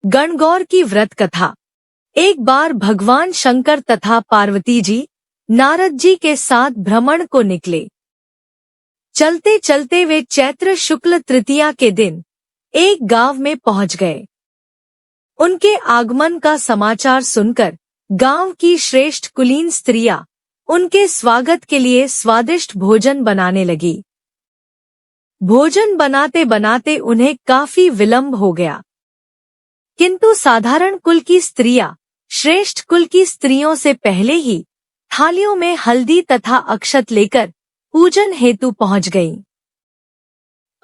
गणगौर की व्रत कथा। एक बार भगवान शंकर तथा पार्वती जी नारद जी के साथ भ्रमण को निकले। चलते चलते वे चैत्र शुक्ल तृतीया के दिन एक गांव में पहुंच गए। उनके आगमन का समाचार सुनकर गांव की श्रेष्ठ कुलीन स्त्रियां उनके स्वागत के लिए स्वादिष्ट भोजन बनाने लगी। भोजन बनाते बनाते उन्हें काफी विलंब हो गया, किंतु साधारण कुल की स्त्रियां श्रेष्ठ कुल की स्त्रियों से पहले ही थालियों में हल्दी तथा अक्षत लेकर पूजन हेतु पहुंच गईं।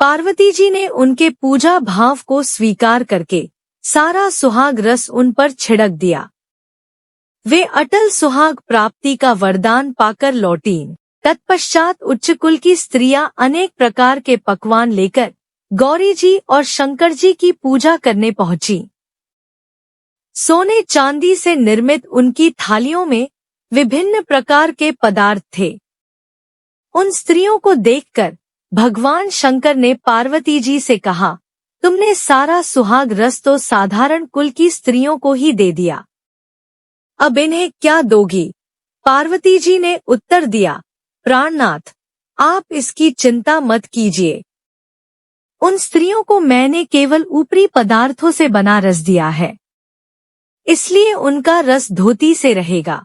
पार्वती जी ने उनके पूजा भाव को स्वीकार करके सारा सुहाग रस उन पर छिड़क दिया। वे अटल सुहाग प्राप्ति का वरदान पाकर लौटीं। तत्पश्चात उच्च कुल की स्त्रियां अनेक प्रकार के पकवान लेकर गौरी जी और शंकर जी की पूजा करने पहुंची। सोने चांदी से निर्मित उनकी थालियों में विभिन्न प्रकार के पदार्थ थे। उन स्त्रियों को देखकर भगवान शंकर ने पार्वती जी से कहा, तुमने सारा सुहाग रस तो साधारण कुल की स्त्रियों को ही दे दिया, अब इन्हें क्या दोगी? पार्वती जी ने उत्तर दिया, प्राणनाथ, आप इसकी चिंता मत कीजिए। उन स्त्रियों को मैंने केवल ऊपरी पदार्थों से बना रस दिया है, इसलिए उनका रस धोती से रहेगा।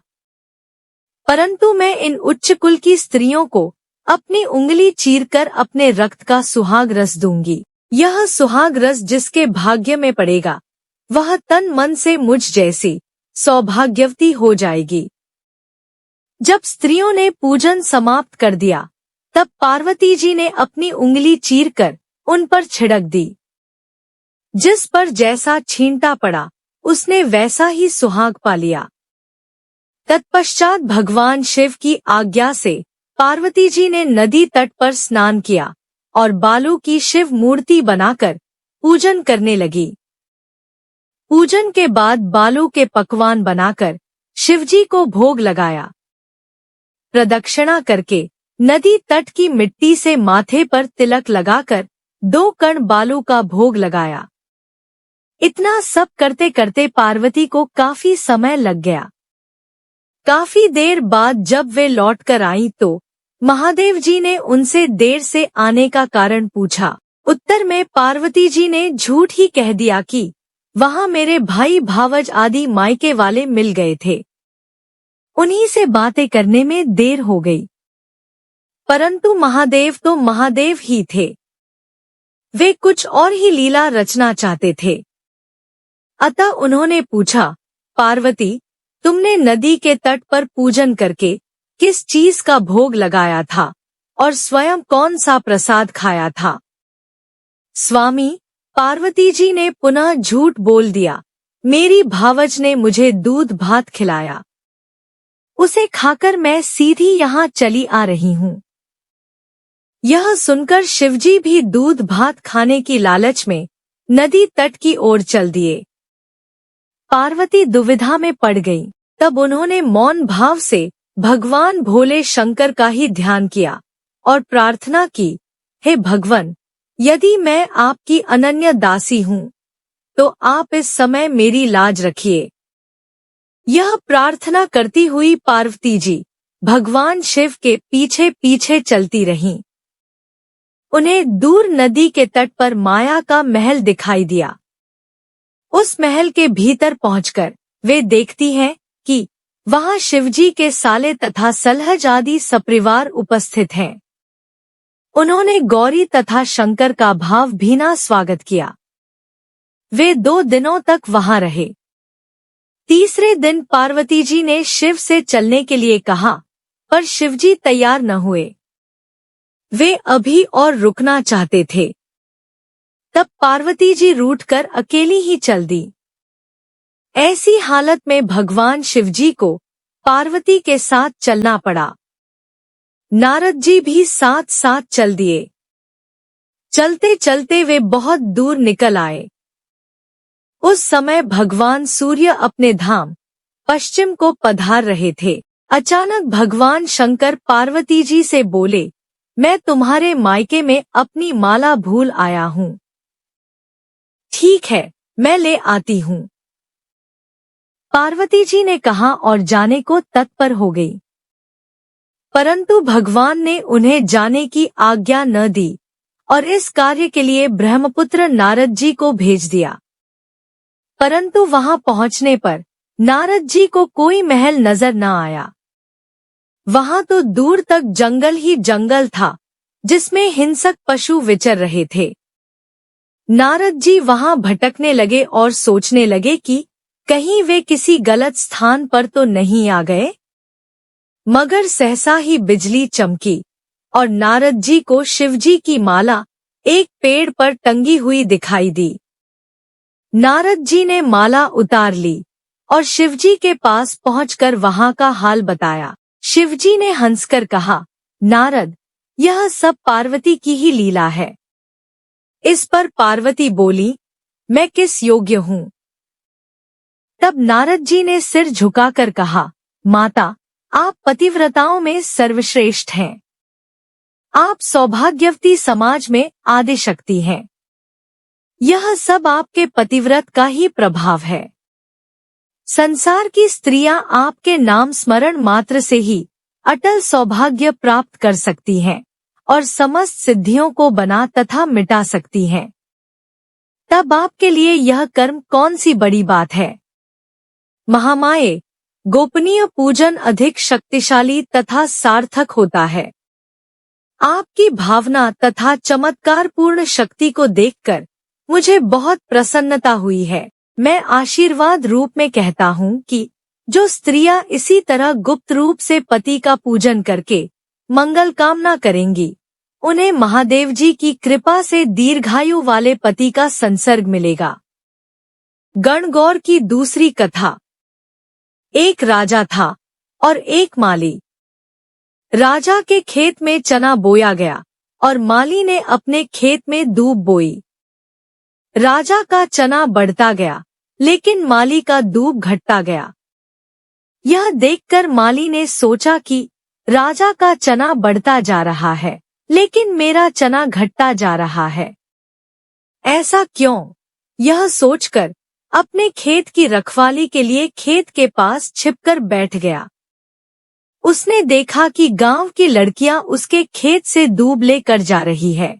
परंतु मैं इन उच्च कुल की स्त्रियों को अपनी उंगली चीरकर अपने रक्त का सुहाग रस दूंगी। यह सुहाग रस जिसके भाग्य में पड़ेगा, वह तन मन से मुझ जैसी सौभाग्यवती हो जाएगी। जब स्त्रियों ने पूजन समाप्त कर दिया, तब पार्वती जी ने अपनी उंगली चीरकर उन पर छिड़क दी। जिस पर जैसा छींटा पड़ा, उसने वैसा ही सुहाग पा लिया। तत्पश्चात भगवान शिव की आज्ञा से पार्वती जी ने नदी तट पर स्नान किया और बालू की शिव मूर्ति बनाकर पूजन करने लगी। पूजन के बाद बालू के पकवान बनाकर शिवजी को भोग लगाया। प्रदक्षिणा करके नदी तट की मिट्टी से माथे पर तिलक लगाकर 2 कण बालू का भोग लगाया। इतना सब करते करते पार्वती को काफी समय लग गया। काफी देर बाद जब वे लौटकर आईं तो महादेव जी ने उनसे देर से आने का कारण पूछा। उत्तर में पार्वती जी ने झूठ ही कह दिया कि वहां मेरे भाई भावज आदि मायके वाले मिल गए थे, उन्हीं से बातें करने में देर हो गई। परंतु महादेव तो महादेव ही थे, वे कुछ और ही लीला रचना चाहते थे। अतः उन्होंने पूछा, पार्वती, तुमने नदी के तट पर पूजन करके किस चीज का भोग लगाया था और स्वयं कौन सा प्रसाद खाया था? स्वामी, पार्वती जी ने पुनः झूठ बोल दिया, मेरी भावज ने मुझे दूध भात खिलाया, उसे खाकर मैं सीधी यहाँ चली आ रही हूँ। यह सुनकर शिवजी भी दूध भात खाने की लालच में नदी तट की ओर चल दिए। पार्वती दुविधा में पड़ गई। तब उन्होंने मौन भाव से भगवान भोले शंकर का ही ध्यान किया और प्रार्थना की, हे भगवान, यदि मैं आपकी अनन्य दासी हूँ, तो आप इस समय मेरी लाज रखिए। यह प्रार्थना करती हुई पार्वती जी भगवान शिव के पीछे पीछे चलती रहीं। उन्हें दूर नदी के तट पर माया का महल दिखाई दिया। उस महल के भीतर पहुंचकर वे देखती हैं कि वहां शिवजी के साले तथा सलहज आदि सपरिवार उपस्थित हैं। उन्होंने गौरी तथा शंकर का भावभीना स्वागत किया। वे 2 दिनों तक वहां रहे। तीसरे दिन पार्वती जी ने शिव से चलने के लिए कहा, पर शिवजी तैयार न हुए। वे अभी और रुकना चाहते थे। तब पार्वती जी रूठकर अकेली ही चल दी। ऐसी हालत में भगवान शिवजी को पार्वती के साथ चलना पड़ा। नारद जी भी साथ साथ चल दिए। चलते चलते वे बहुत दूर निकल आए। उस समय भगवान सूर्य अपने धाम पश्चिम को पधार रहे थे। अचानक भगवान शंकर पार्वती जी से बोले, मैं तुम्हारे मायके में अपनी माला भूल आया हूँ। ठीक है, मैं ले आती हूँ। पार्वती जी ने कहा और जाने को तत्पर हो गई। परंतु भगवान ने उन्हें जाने की आज्ञा न दी और इस कार्य के लिए ब्रह्मपुत्र नारद जी को भेज दिया। परंतु वहां पहुंचने पर नारद जी को कोई महल नजर न आया। वहां तो दूर तक जंगल ही जंगल था, जिसमें हिंसक पशु विचर रहे थे। नारद जी वहां भटकने लगे और सोचने लगे कि कहीं वे किसी गलत स्थान पर तो नहीं आ गए। मगर सहसा ही बिजली चमकी और नारद जी को शिवजी की माला एक पेड़ पर टंगी हुई दिखाई दी। नारद जी ने माला उतार ली और शिवजी के पास पहुंचकर वहां का हाल बताया। शिवजी ने हंसकर कहा, नारद, यह सब पार्वती की ही लीला है। इस पर पार्वती बोली, मैं किस योग्य हूँ? तब नारद जी ने सिर झुकाकर कहा, माता, आप पतिव्रताओं में सर्वश्रेष्ठ हैं। आप सौभाग्यवती समाज में आदि शक्ति हैं। यह सब आपके पतिव्रत का ही प्रभाव है। संसार की स्त्रियां आपके नाम स्मरण मात्र से ही अटल सौभाग्य प्राप्त कर सकती हैं और समस्त सिद्धियों को बना तथा मिटा सकती हैं। तब आपके लिए यह कर्म कौन सी बड़ी बात है? महामाये, गोपनीय पूजन अधिक शक्तिशाली तथा सार्थक होता है। आपकी भावना तथा चमत्कारपूर्ण शक्ति को देखकर मुझे बहुत प्रसन्नता हुई है। मैं आशीर्वाद रूप में कहता हूँ कि जो स्त्रियां इसी तरह गुप्त रूप से पति का पूजन करके मंगल कामना करेंगी, उन्हें महादेव जी की कृपा से दीर्घायु वाले पति का संसर्ग मिलेगा। गणगौर की दूसरी कथा। एक राजा था और एक माली। राजा के खेत में चना बोया गया और माली ने अपने खेत में दूब बोई। राजा का चना बढ़ता गया, लेकिन माली का दूब घटता गया। यह देखकर माली ने सोचा कि राजा का चना बढ़ता जा रहा है, लेकिन मेरा चना घटता जा रहा है। ऐसा क्यों? यह सोचकर अपने खेत की रखवाली के लिए खेत के पास छिपकर बैठ गया। उसने देखा कि गांव की लड़कियां उसके खेत से दूब लेकर जा रही है।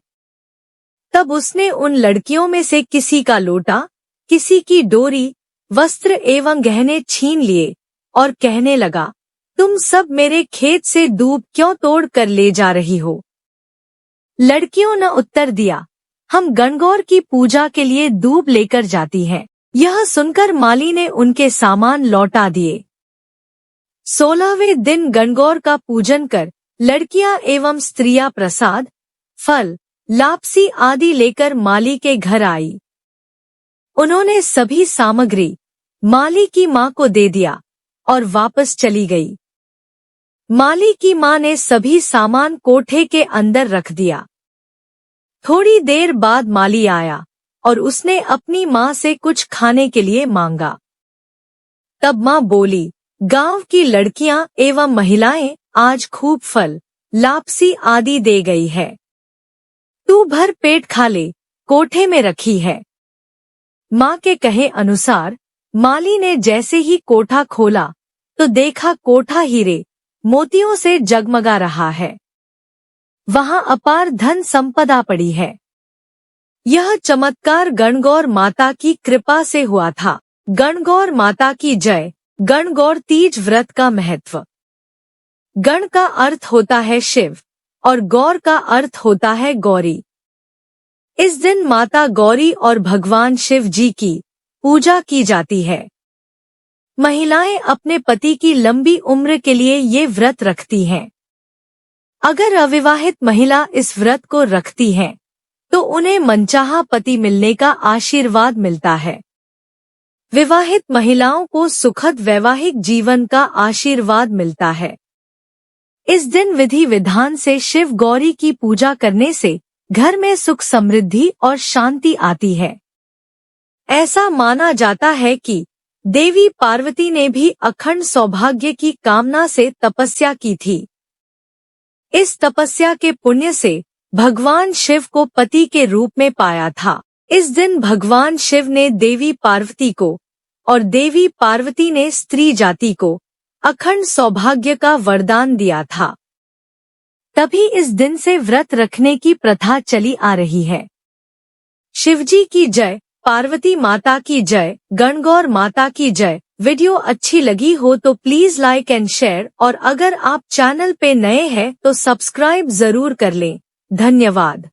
तब उसने उन लड़कियों में से किसी का लोटा, किसी की डोरी, वस्त्र एवं गहने छीन लिए और कहने लगा, तुम सब मेरे खेत से दूब क्यों तोड़ कर ले जा रही हो? लड़कियों ने उत्तर दिया, हम गणगौर की पूजा के लिए दूब लेकर जाती हैं। यह सुनकर माली ने उनके सामान लौटा दिए। 16वें दिन गणगौर का पूजन कर लड़कियां एवं स्त्रियां प्रसाद, फल, लापसी आदि लेकर माली के घर आई। उन्होंने सभी सामग्री माली की मां को दे दिया और वापस चली गई। माली की मां ने सभी सामान कोठे के अंदर रख दिया। थोड़ी देर बाद माली आया और उसने अपनी मां से कुछ खाने के लिए मांगा। तब मां बोली, गांव की लड़कियां एवं महिलाएं आज खूब फल, लापसी आदि दे गई है। तू भर पेट खा ले, कोठे में रखी है। मां के कहे अनुसार माली ने जैसे ही कोठा खोला तो देखा कोठा हीरे मोतियों से जगमगा रहा है। वहां अपार धन संपदा पड़ी है। यह चमत्कार गणगौर माता की कृपा से हुआ था। गणगौर माता की जय। गणगौर तीज व्रत का महत्व। गण का अर्थ होता है शिव और गौर का अर्थ होता है गौरी। इस दिन माता गौरी और भगवान शिव जी की पूजा की जाती है। महिलाएं अपने पति की लंबी उम्र के लिए ये व्रत रखती हैं। अगर अविवाहित महिला इस व्रत को रखती हैं, तो उन्हें मनचाहा पति मिलने का आशीर्वाद मिलता है। विवाहित महिलाओं को सुखद वैवाहिक जीवन का आशीर्वाद मिलता है। इस दिन विधि विधान से शिव गौरी की पूजा करने से घर में सुख समृद्धि और शांति आती है। ऐसा माना जाता है कि देवी पार्वती ने भी अखंड सौभाग्य की कामना से तपस्या की थी। इस तपस्या के पुण्य से भगवान शिव को पति के रूप में पाया था। इस दिन भगवान शिव ने देवी पार्वती को और देवी पार्वती ने स्त्री जाति को अखंड सौभाग्य का वरदान दिया था। तभी इस दिन से व्रत रखने की प्रथा चली आ रही है। शिवजी की जय, पार्वती माता की जय, गणगौर माता की जय। वीडियो अच्छी लगी हो तो प्लीज लाइक एंड शेयर, और अगर आप चैनल पे नए हैं तो सब्सक्राइब जरूर कर लें। धन्यवाद।